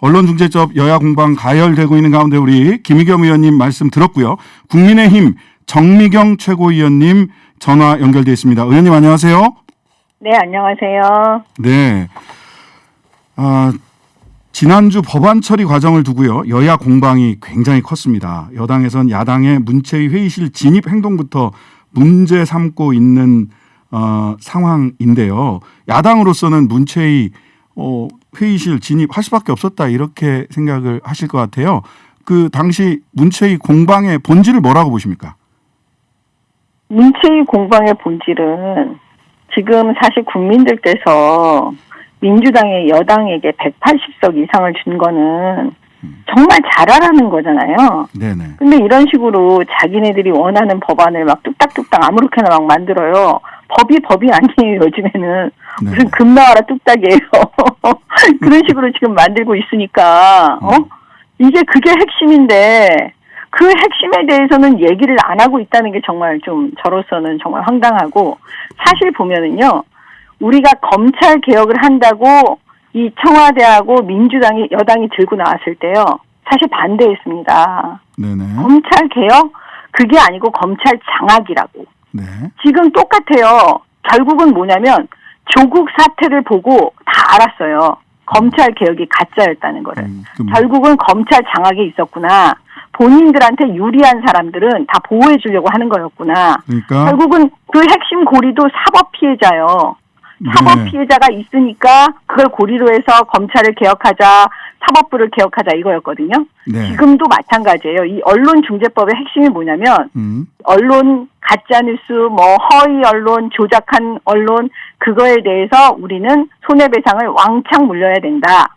언론중재법 여야 공방 가열되고 있는 가운데 우리 김의겸 의원님 말씀 들었고요. 국민의힘 정미경 최고위원님 전화 연결돼 있습니다. 의원님 안녕하세요. 네, 안녕하세요. 네. 지난주 법안 처리 과정을 두고요. 여야 공방이 굉장히 컸습니다. 여당에선 야당의 문체위 회의실 진입 행동부터 문제 삼고 있는 상황인데요. 야당으로서는 문체위 회의실 진입할 수밖에 없었다 이렇게 생각을 하실 것 같아요. 그 당시 문체위 공방의 본질을 뭐라고 보십니까? 문체위 공방의 본질은 지금 사실 국민들께서 민주당이 여당에게 180석 이상을 준 거는 정말 잘하라는 거잖아요. 네네. 근데 이런 식으로 자기네들이 원하는 법안을 막 뚝딱뚝딱 아무렇게나 막 만들어요. 법이 아니에요, 요즘에는. 네. 무슨 금 나와라 뚝딱이에요. 그런 식으로 지금 만들고 있으니까, 그게 핵심인데, 그 핵심에 대해서는 얘기를 안 하고 있다는 게 정말 좀 저로서는 정말 황당하고, 사실 보면은요, 우리가 검찰 개혁을 한다고 이 청와대하고 민주당이 여당이 들고 나왔을 때요. 사실 반대했습니다. 네네. 검찰 개혁 그게 아니고 검찰 장악이라고. 네. 지금 똑같아요. 결국은 뭐냐면 조국 사태를 보고 다 알았어요. 검찰 개혁이 가짜였다는 거를. 결국은 검찰 장악이 있었구나. 본인들한테 유리한 사람들은 다 보호해 주려고 하는 거였구나. 그러니까 결국은 그 핵심 고리도 사법 피해자요. 사법 피해자가 있으니까 그걸 고리로 해서 검찰을 개혁하자, 사법부를 개혁하자 이거였거든요. 네. 지금도 마찬가지예요. 이 언론중재법의 핵심이 뭐냐면 언론 가짜뉴스, 허위 언론, 조작한 언론 그거에 대해서 우리는 손해배상을 왕창 물려야 된다.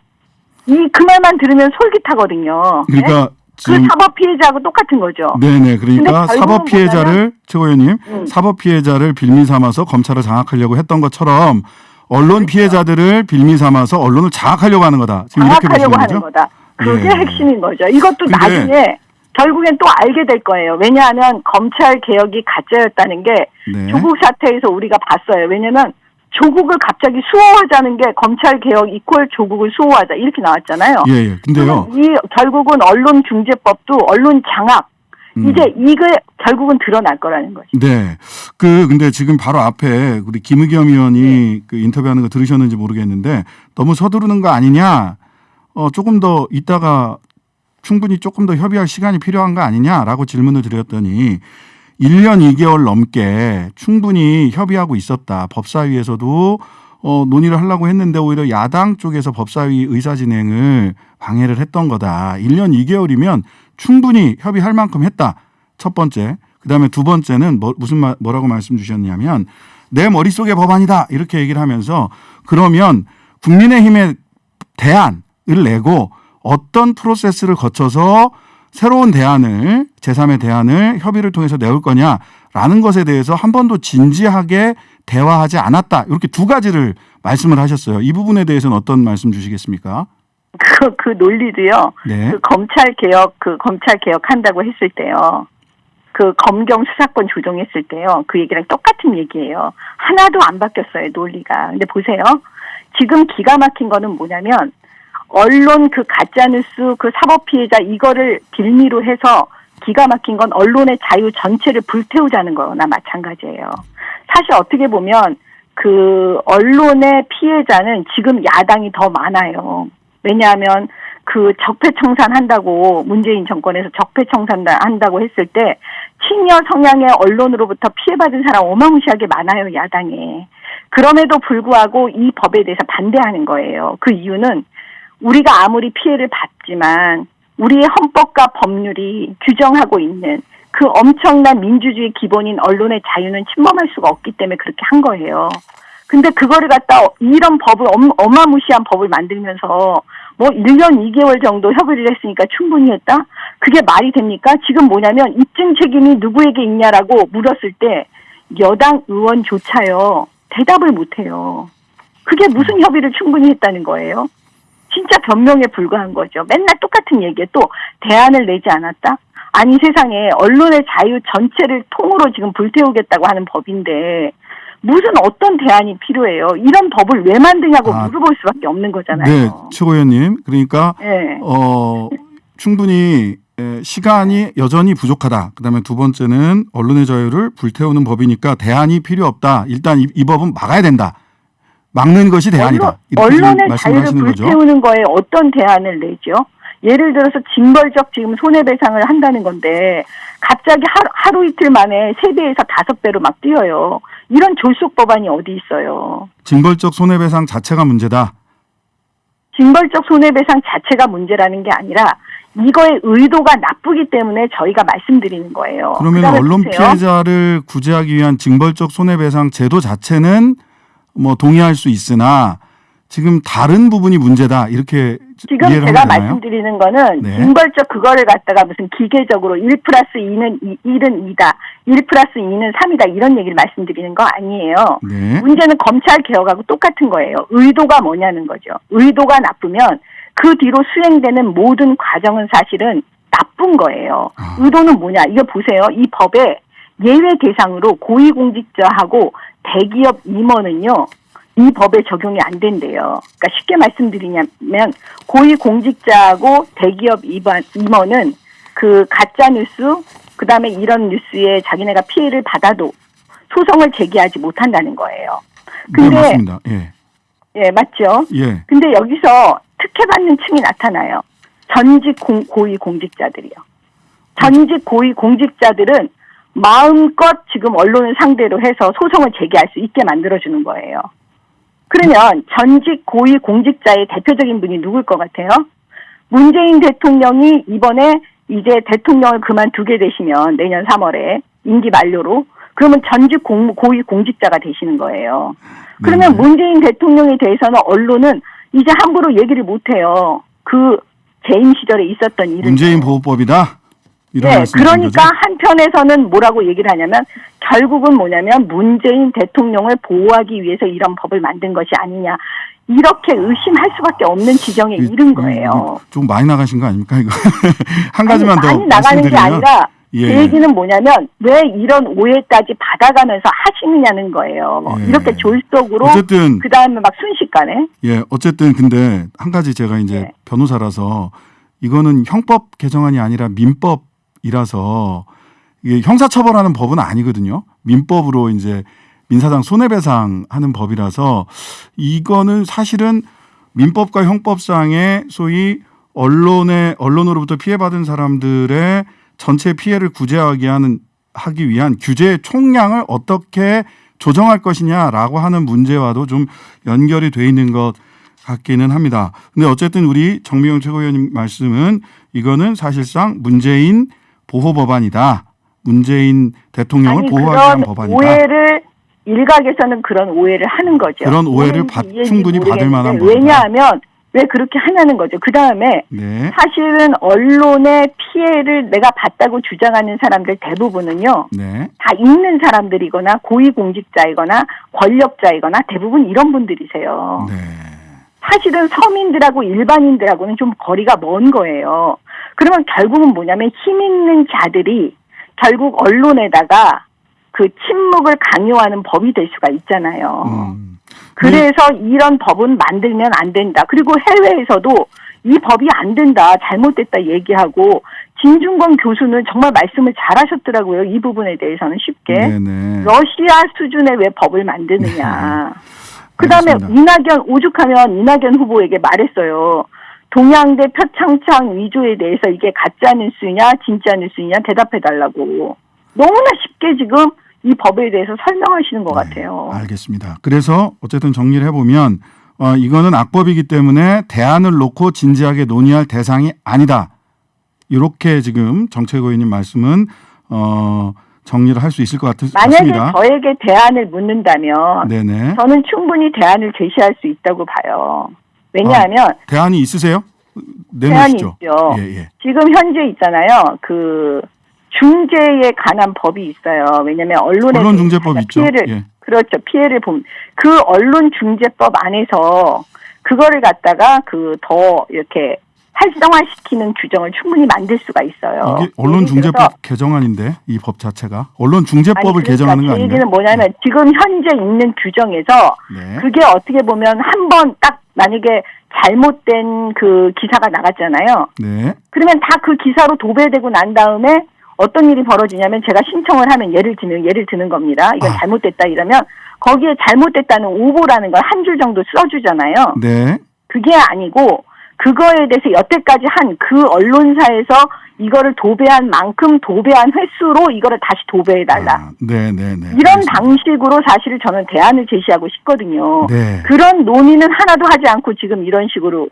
그 말만 들으면 솔깃하거든요. 그러니까 네? 그 사법 피해자하고 똑같은 거죠. 네네. 그러니까 사법 피해자를 최고위원님 사법 피해자를 빌미 삼아서 검찰을 장악하려고 했던 것처럼 언론 그렇죠. 피해자들을 빌미 삼아서 언론을 장악하려고 하는 거다. 지금 이렇게 보시는 장악하려고 거죠? 하는 거다. 그게 예. 핵심인 거죠. 이것도 근데 나중에 결국엔 또 알게 될 거예요. 왜냐하면 검찰 개혁이 가짜였다는 게 네. 조국 사태에서 우리가 봤어요. 왜냐하면 조국을 갑자기 수호하자는 게 검찰 개혁 이퀄 조국을 수호하자 이렇게 나왔잖아요. 예. 근데요. 결국은 언론중재법도 언론 장악 이제 이게 결국은 드러날 거라는 거죠. 네. 근데 지금 바로 앞에 우리 김의겸 의원이 그 인터뷰하는 거 들으셨는지 모르겠는데 너무 서두르는 거 아니냐? 조금 더 이따가 충분히 조금 더 협의할 시간이 필요한 거 아니냐라고 질문을 드렸더니 1년 2개월 넘게 충분히 협의하고 있었다. 법사위에서도 논의를 하려고 했는데 오히려 야당 쪽에서 법사위 의사 진행을 방해를 했던 거다. 1년 2개월이면 충분히 협의할 만큼 했다. 첫 번째. 그다음에 두 번째는 뭐라고 말씀 주셨냐면 내 머릿속의 법안이다. 이렇게 얘기를 하면서 그러면 국민의힘의 대안을 내고 어떤 프로세스를 거쳐서 새로운 대안을 제3의 대안을 협의를 통해서 내올 거냐라는 것에 대해서 한 번도 진지하게 대화하지 않았다. 이렇게 두 가지를 말씀을 하셨어요. 이 부분에 대해서는 어떤 말씀 주시겠습니까? 그 논리도요. 네. 검찰 개혁한다고 했을 때요. 그 검경 수사권 조정했을 때요. 그 얘기랑 똑같은 얘기예요. 하나도 안 바뀌었어요, 논리가. 근데 보세요. 지금 기가 막힌 거는 뭐냐면 언론 그 가짜뉴스 그 사법 피해자 이거를 빌미로 해서 기가 막힌 건 언론의 자유 전체를 불태우자는 거나 마찬가지예요. 사실 어떻게 보면 그 언론의 피해자는 지금 야당이 더 많아요. 왜냐하면 그 적폐청산한다고 문재인 정권에서 적폐청산한다고 했을 때 친여 성향의 언론으로부터 피해받은 사람 어마무시하게 많아요, 야당에. 그럼에도 불구하고 이 법에 대해서 반대하는 거예요. 그 이유는 우리가 아무리 피해를 받지만 우리의 헌법과 법률이 규정하고 있는 그 엄청난 민주주의 기본인 언론의 자유는 침범할 수가 없기 때문에 그렇게 한 거예요. 근데 그거를 갖다 이런 법을 어마무시한 법을 만들면서 1년 2개월 정도 협의를 했으니까 충분히 했다? 그게 말이 됩니까? 지금 뭐냐면 입증 책임이 누구에게 있냐라고 물었을 때 여당 의원조차요. 대답을 못해요. 그게 무슨 협의를 충분히 했다는 거예요? 진짜 변명에 불과한 거죠. 맨날 똑같은 얘기에 또 대안을 내지 않았다? 아니 세상에 언론의 자유 전체를 통으로 지금 불태우겠다고 하는 법인데 네. 어떤 대안이 필요해요? 이런 법을 왜 만드냐고 아. 물어볼 수밖에 없는 거잖아요. 네, 최고위원님. 그러니까 네. 충분히 시간이 여전히 부족하다. 그다음에 두 번째는 언론의 자유를 불태우는 법이니까 대안이 필요 없다. 일단 이 법은 막아야 된다. 막는 것이 대안이다. 이렇게 지금 언론의 말씀을 자유를 하시는 거죠. 불태우는 거에 어떤 대안을 내죠? 예를 들어서 징벌적 지금 손해배상을 한다는 건데 갑자기 하루 이틀 만에 3배에서 5배로 막 뛰어요. 이런 졸속 법안이 어디 있어요? 징벌적 손해배상 자체가 문제다. 징벌적 손해배상 자체가 문제라는 게 아니라 이거의 의도가 나쁘기 때문에 저희가 말씀드리는 거예요. 그러면 그다음에 언론 보세요. 피해자를 구제하기 위한 징벌적 손해배상 제도 자체는 뭐 동의할 수 있으나 지금 다른 부분이 문제다. 이렇게 지금 이해를 제가 하면 되나요? 말씀드리는 거는 네. 징벌적 그거를 갖다가 무슨 기계적으로 1+2는 1은 2다. 1+2는 3이다. 이런 얘기를 말씀드리는 거 아니에요. 네. 문제는 검찰 개혁하고 똑같은 거예요. 의도가 뭐냐는 거죠. 의도가 나쁘면 그 뒤로 수행되는 모든 과정은 사실은 나쁜 거예요. 아. 의도는 뭐냐. 이거 보세요. 이 법에 예외 대상으로 고위공직자하고 대기업 임원은요. 이 법에 적용이 안 된대요. 그러니까 쉽게 말씀드리냐면 고위공직자하고 대기업 임원은 그 가짜뉴스 그다음에 이런 뉴스에 자기네가 피해를 받아도 소송을 제기하지 못한다는 거예요. 네, 근데 맞습니다. 예. 예, 맞죠? 예. 근데 여기서 특혜받는 층이 나타나요. 전직 고위공직자들이요. 전직 고위공직자들은 마음껏 지금 언론을 상대로 해서 소송을 제기할 수 있게 만들어주는 거예요. 그러면 전직 고위공직자의 대표적인 분이 누굴 것 같아요? 문재인 대통령이 이번에 이제 대통령을 그만두게 되시면 내년 3월에 임기 만료로 그러면 전직 고위공직자가 되시는 거예요. 그러면 네. 문재인 대통령에 대해서는 언론은 이제 함부로 얘기를 못해요. 그 재임 시절에 있었던 일을. 문재인 보호법이다. 이런 네, 말씀이신 그러니까 거죠? 한편에서는 뭐라고 얘기를 하냐면 결국은 뭐냐면 문재인 대통령을 보호하기 위해서 이런 법을 만든 것이 아니냐. 이렇게 의심할 수밖에 없는 지경에 이른 거예요. 좀 많이 나가신 거 아닙니까 이거? 한 가지만 더 많이 나가는 게 말씀드리면 아니라 예. 제 얘기는 뭐냐면 왜 이런 오해까지 받아가면서 하시느냐는 거예요. 예. 이렇게 졸속으로 어쨌든 그다음에 막 순식간에 예, 어쨌든 근데 한 가지 제가 이제 네. 변호사라서 이거는 형법 개정안이 아니라 민법이라서 이게 형사처벌하는 법은 아니거든요. 민법으로 이제 민사상 손해배상 하는 법이라서 이거는 사실은 민법과 형법상의 소위 언론으로부터 피해받은 사람들의 전체 피해를 하기 위한 규제의 총량을 어떻게 조정할 것이냐라고 하는 문제와도 좀 연결이 돼 있는 것 같기는 합니다. 근데 어쨌든 우리 정미경 최고위원님 말씀은 이거는 사실상 문재인 보호 법안이다. 문재인 대통령을 보호하기 위한 법안이다. 오해를 일각에서는 그런 오해를 하는 거죠. 그런 오해를 이해인지 충분히 받을 만한 모르겠는데 법이다. 왜냐하면 왜 그렇게 하냐는 거죠. 그다음에 네. 사실은 언론의 피해를 내가 봤다고 주장하는 사람들 대부분은요. 네. 다 있는 사람들이거나 고위공직자이거나 권력자이거나 대부분 이런 분들이세요. 네. 사실은 서민들하고 일반인들하고는 좀 거리가 먼 거예요. 그러면 결국은 뭐냐면 힘 있는 자들이 결국 언론에다가 그 침묵을 강요하는 법이 될 수가 있잖아요. 그래서 이런 법은 만들면 안 된다. 그리고 해외에서도 이 법이 안 된다, 잘못됐다 얘기하고 진중권 교수는 정말 말씀을 잘하셨더라고요. 이 부분에 대해서는 쉽게. 네네. 러시아 수준의 왜 법을 만드느냐. 그다음에 알겠습니다. 오죽하면 이낙연 후보에게 말했어요. 동양대 표창장 위조에 대해서 이게 가짜 뉴스냐 진짜 뉴스냐 대답해달라고. 너무나 쉽게 지금 이 법에 대해서 설명하시는 것 같아요. 알겠습니다. 그래서 어쨌든 정리를 해보면 이거는 악법이기 때문에 대안을 놓고 진지하게 논의할 대상이 아니다. 이렇게 지금 정책위원님 말씀은 정리를 할 수 있을 것 같습니다. 만약에 저에게 대안을 묻는다면 네네. 저는 충분히 대안을 제시할 수 있다고 봐요. 왜냐하면 대안이 있으세요? 대안이 내놓으시죠. 있죠. 예. 지금 현재 있잖아요. 그 중재에 관한 법이 있어요. 왜냐하면 언론중재법 있죠. 피해를 예. 그렇죠. 피해를 본 그 언론중재법 안에서 그거를 갖다가 그 더 이렇게 활성화시키는 규정을 충분히 만들 수가 있어요. 이게 언론중재법 개정안인데 이 법 자체가 언론중재법을 개정하는 거 제 아니에요? 얘기는 뭐냐면 지금 현재 있는 규정에서 네. 그게 어떻게 보면 한 번 딱 만약에 잘못된 그 기사가 나갔잖아요. 네. 그러면 다 그 기사로 도배되고 난 다음에 어떤 일이 벌어지냐면 제가 신청을 하면 예를 드는 겁니다. 이건 잘못됐다 이러면 거기에 잘못됐다는 오보라는 걸 한 줄 정도 써주잖아요. 네. 그게 아니고 그거에 대해서 여태까지 한 그 언론사에서 이거를 도배한 만큼 도배한 횟수로 이거를 다시 도배해달라. 네네네. 이런 방식으로 사실 저는 대안을 제시하고 싶거든요. 네. 그런 논의는 하나도 하지 않고 지금 이런 식으로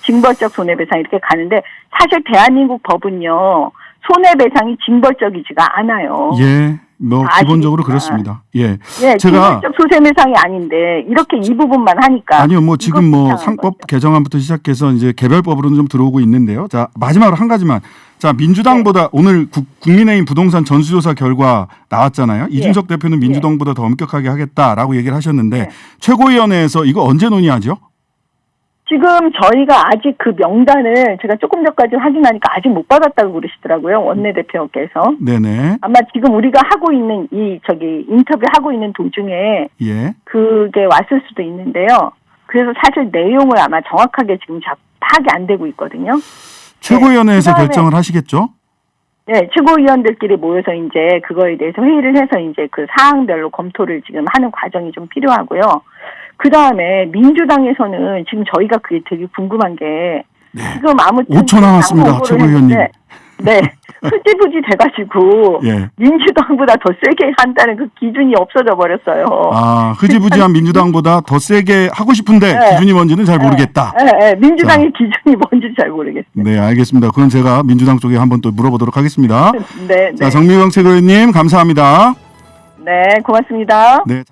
징벌적 손해배상 이렇게 가는데 사실 대한민국 법은요. 손해배상이 징벌적이지가 않아요. 예. 뭐 아시니까. 기본적으로 그렇습니다. 예. 예, 제가 징벌적 손해배상이 아닌데 이렇게 이 부분만 하니까 아니요, 뭐 지금 뭐 이거 상법 거죠. 개정안부터 시작해서 이제 개별법으로는 좀 들어오고 있는데요. 자, 마지막으로 한 가지만. 자, 민주당보다 네. 오늘 국민의힘 부동산 전수조사 결과 나왔잖아요. 이준석 대표는 민주당보다 더 엄격하게 하겠다라고 얘기를 하셨는데 네. 최고위원회에서 이거 언제 논의하죠? 지금 저희가 아직 그 명단을 제가 조금 전까지 확인하니까 아직 못 받았다고 그러시더라고요. 원내대표께서. 네네. 아마 지금 우리가 하고 있는 인터뷰 하고 있는 도중에 예. 그게 왔을 수도 있는데요. 그래서 사실 내용을 아마 정확하게 지금 파악이 안 되고 있거든요. 최고위원회에서 그다음에- 결정을 하시겠죠? 네, 최고위원들끼리 모여서 이제 그거에 대해서 회의를 해서 이제 그 사항별로 검토를 지금 하는 과정이 좀 필요하고요. 그 다음에 민주당에서는 지금 저희가 그게 되게 궁금한 게 지금 아무튼 5초 남았습니다, 당 최고위원님. 했는데, 네, 흐지부지 돼가지고 예. 민주당보다 더 세게 한다는 그 기준이 없어져 버렸어요. 아, 흐지부지한 민주당보다 더 세게 하고 싶은데 네. 기준이 뭔지는 잘 모르겠다. 네, 민주당의 기준이 뭔지 잘 모르겠어요. 네, 알겠습니다. 그건 제가 민주당 쪽에 한번 또 물어보도록 하겠습니다. 네, 자, 네, 정미경 최고위원님 감사합니다. 네, 고맙습니다. 네.